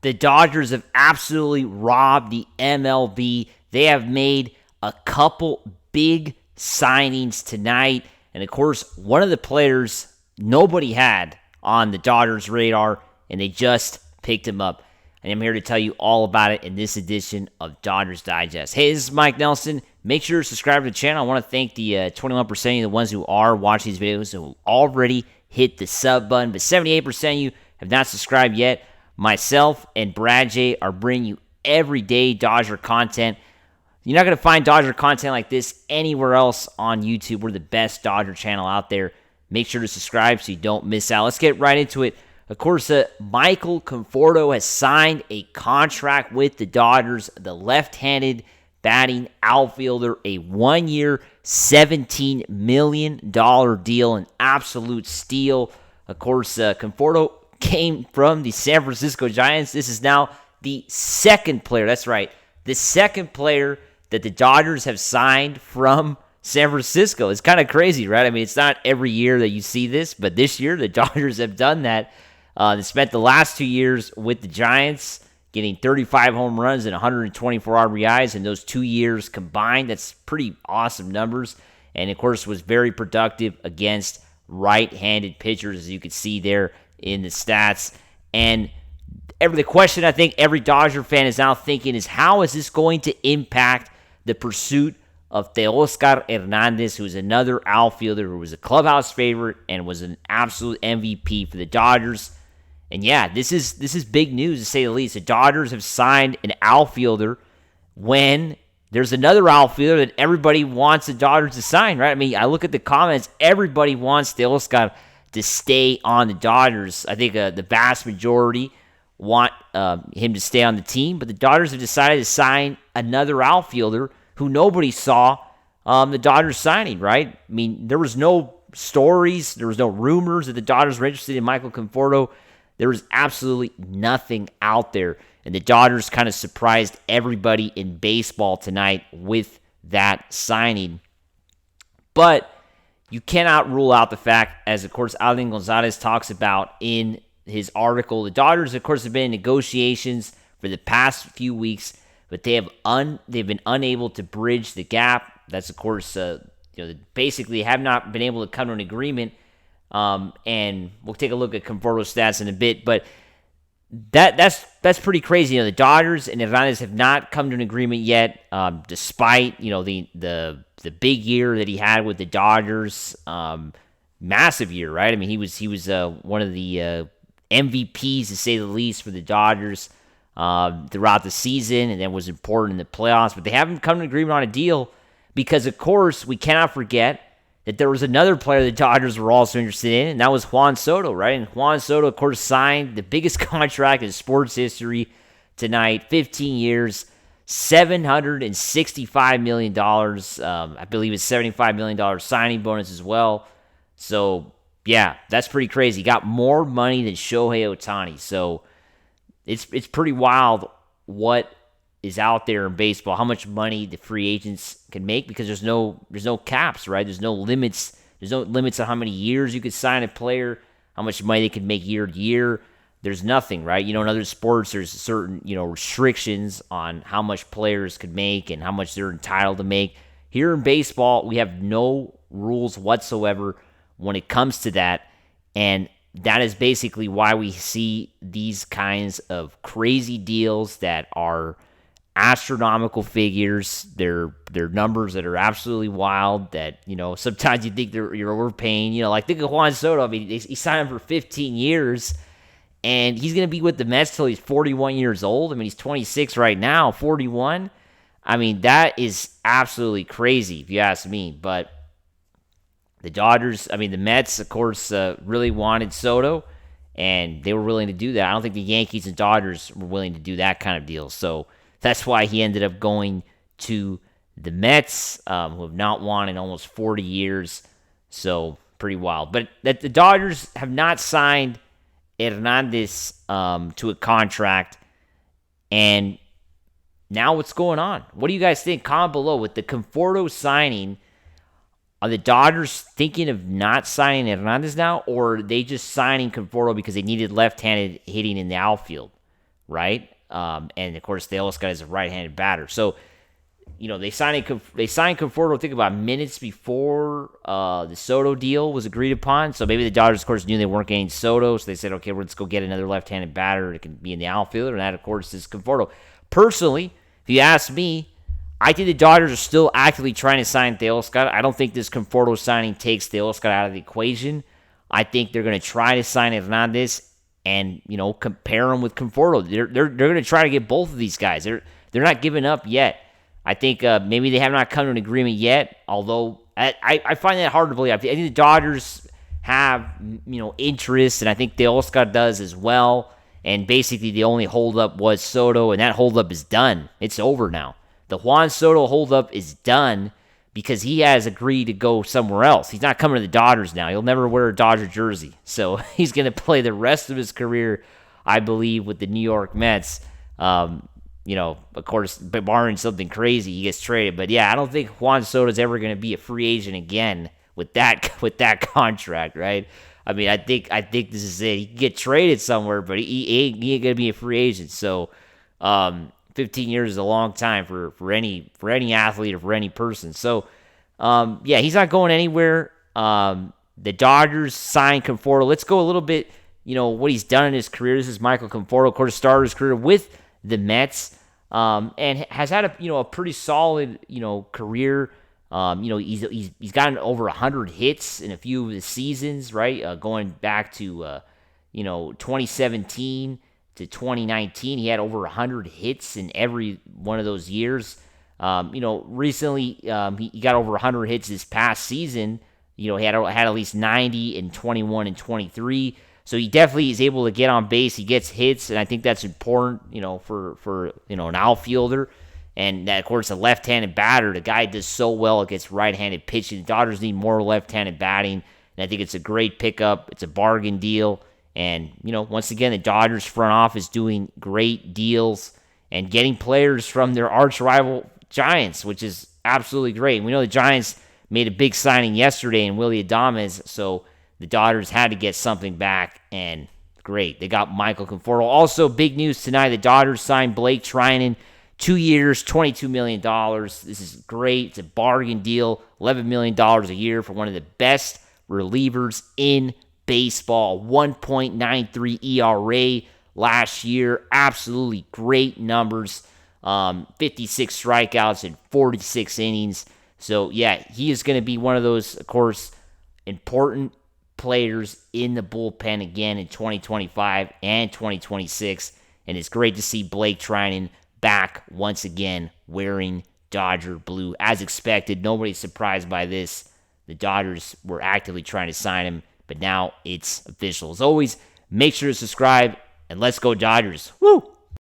The Dodgers have absolutely robbed the MLB. They have made a couple big signings tonight. And of course, one of the players nobody had on the Dodgers' radar, and they just picked him up. And I'm here to tell you all about it in this edition of Dodgers Digest. Hey, this is Mike Nelson. Make sure to subscribe to the channel. I want to thank the 21% of the ones who are watching these videos and who already hit the sub button, but 78% of you have not subscribed yet. Myself and Brad J are bringing you everyday Dodger content. You're not going to find Dodger content like this anywhere else on YouTube. We're the best Dodger channel out there. Make sure to subscribe so you don't miss out. Let's get right into it. Of course, Michael Conforto has signed a contract with the Dodgers, the left-handed batting outfielder, a 1-year, $17 million deal, an absolute steal. Of course, Conforto came from the San Francisco Giants. This is now the second player, that's right, the second player that the Dodgers have signed from San Francisco. It's kind of crazy, right? I mean, it's not every year that you see this, but this year the Dodgers have done that. They spent the last 2 years with the Giants, getting 35 home runs and 124 RBIs in those 2 years combined. That's pretty awesome numbers. And, of course, was very productive against right-handed pitchers, as you can see there in the stats. And the question I think every Dodger fan is now thinking is, how is this going to impact the pursuit of Teoscar Hernandez, who is another outfielder who was a clubhouse favorite and was an absolute MVP for the Dodgers? And yeah, this is big news to say the least. The Dodgers have signed an outfielder when there's another outfielder that everybody wants the Dodgers to sign, right? I mean, I look at the comments, everybody wants Teoscar to stay on the Dodgers. I think the vast majority want him to stay on the team, but the Dodgers have decided to sign another outfielder who nobody saw the Dodgers signing, right? I mean, there was no stories, there was no rumors that the Dodgers were interested in Michael Conforto. There was absolutely nothing out there, and the Dodgers kind of surprised everybody in baseball tonight with that signing. But you cannot rule out the fact, as of course Alan Gonzalez talks about in his article, the Dodgers, of course, have been in negotiations for the past few weeks, but they've been unable to bridge the gap. That's, of course, basically have not been able to come to an agreement. And we'll take a look at Conforto's stats in a bit, but that's pretty crazy. The Dodgers and Hernandez have not come to an agreement yet, despite the big year that he had with the Dodgers. Massive year, right? I mean, he was one of the MVPs, to say the least, for the Dodgers throughout the season, and then was important in the playoffs. But they haven't come to an agreement on a deal because, of course, we cannot forget that there was another player the Dodgers were also interested in, and that was Juan Soto, right? And Juan Soto, of course, signed the biggest contract in sports history tonight, 15 years, $765 million. I believe it's $75 million signing bonus as well. So, yeah, that's pretty crazy. He got more money than Shohei Ohtani. So, it's pretty wild what is out there in baseball, how much money the free agents can make, because there's no caps, right? There's no limits. There's no limits on how many years you could sign a player, how much money they can make year to year. There's nothing, right? In other sports, there's certain, restrictions on how much players could make and how much they're entitled to make. Here in baseball, we have no rules whatsoever when it comes to that, and that is basically why we see these kinds of crazy deals that are astronomical figures. They're numbers that are absolutely wild, that sometimes you think you're overpaying. Like, think of Juan Soto. I mean, he signed him for 15 years, and he's going to be with the Mets till he's 41 years old. I mean, he's 26 right now, 41. I mean, that is absolutely crazy if you ask me. But the Mets, of course, really wanted Soto, and they were willing to do that. I don't think the Yankees and Dodgers were willing to do that kind of deal. So that's why he ended up going to the Mets, who have not won in almost 40 years. So pretty wild. But that the Dodgers have not signed Hernandez to a contract. And now what's going on? What do you guys think? Comment below. With the Conforto signing, are the Dodgers thinking of not signing Hernandez now, or are they just signing Conforto because they needed left-handed hitting in the outfield? right? And of course, Teoscar is a right-handed batter. So, they signed Conforto, I think, about minutes before the Soto deal was agreed upon. So maybe the Dodgers, of course, knew they weren't getting Soto, so they said, okay, let's go get another left-handed batter that can be in the outfielder, and that, of course, is Conforto. Personally, if you ask me, I think the Dodgers are still actively trying to sign Teoscar. I don't think this Conforto signing takes Teoscar out of the equation. I think they're going to try to sign Hernandez and, compare him with Conforto. They're going to try to get both of these guys. They're not giving up yet. I think maybe they have not come to an agreement yet, although I find that hard to believe. I think the Dodgers have, interest, and I think Teoscar does as well. And basically the only holdup was Soto, and that holdup is done. It's over now. The Juan Soto holdup is done because he has agreed to go somewhere else. He's not coming to the Dodgers now. He'll never wear a Dodger jersey. So he's going to play the rest of his career, I believe, with the New York Mets. Of course, barring something crazy, he gets traded. But yeah, I don't think Juan Soto's ever going to be a free agent again with that contract, right? I mean, I think this is it. He can get traded somewhere, but he ain't going to be a free agent. So, 15 years is a long time for any athlete or for any person. So, he's not going anywhere. The Dodgers signed Conforto. Let's go a little bit, what he's done in his career. This is Michael Conforto, of course, started his career with the Mets, and has had a pretty solid, career. He's gotten over 100 hits in a few of the seasons, right? Going back to 2017 to 2019, he had over 100 hits in every one of those years. Recently, he got over 100 hits this past season. He had at least 90 in 21 and 23. So he definitely is able to get on base. He gets hits, and I think that's important, for an outfielder. And that, of course, a left-handed batter, the guy does so well against right-handed pitching. The Dodgers need more left-handed batting, and I think it's a great pickup. It's a bargain deal. And, once again, the Dodgers front office doing great deals and getting players from their arch-rival Giants, which is absolutely great. And we know the Giants made a big signing yesterday in Willy Adames, so the Dodgers had to get something back, and great. They got Michael Conforto. Also, big news tonight, the Dodgers signed Blake Treinen, 2 years, $22 million. This is great. It's a bargain deal, $11 million a year for one of the best relievers in baseball. 1.93 ERA last year. Absolutely great numbers. 56 strikeouts in 46 innings. So, yeah, he is going to be one of those, of course, important players in the bullpen again in 2025 and 2026. And it's great to see Blake Treinen back once again wearing Dodger blue. As expected, nobody's surprised by this. The Dodgers were actively trying to sign him, but now it's official. As always, make sure to subscribe, and let's go Dodgers. Woo!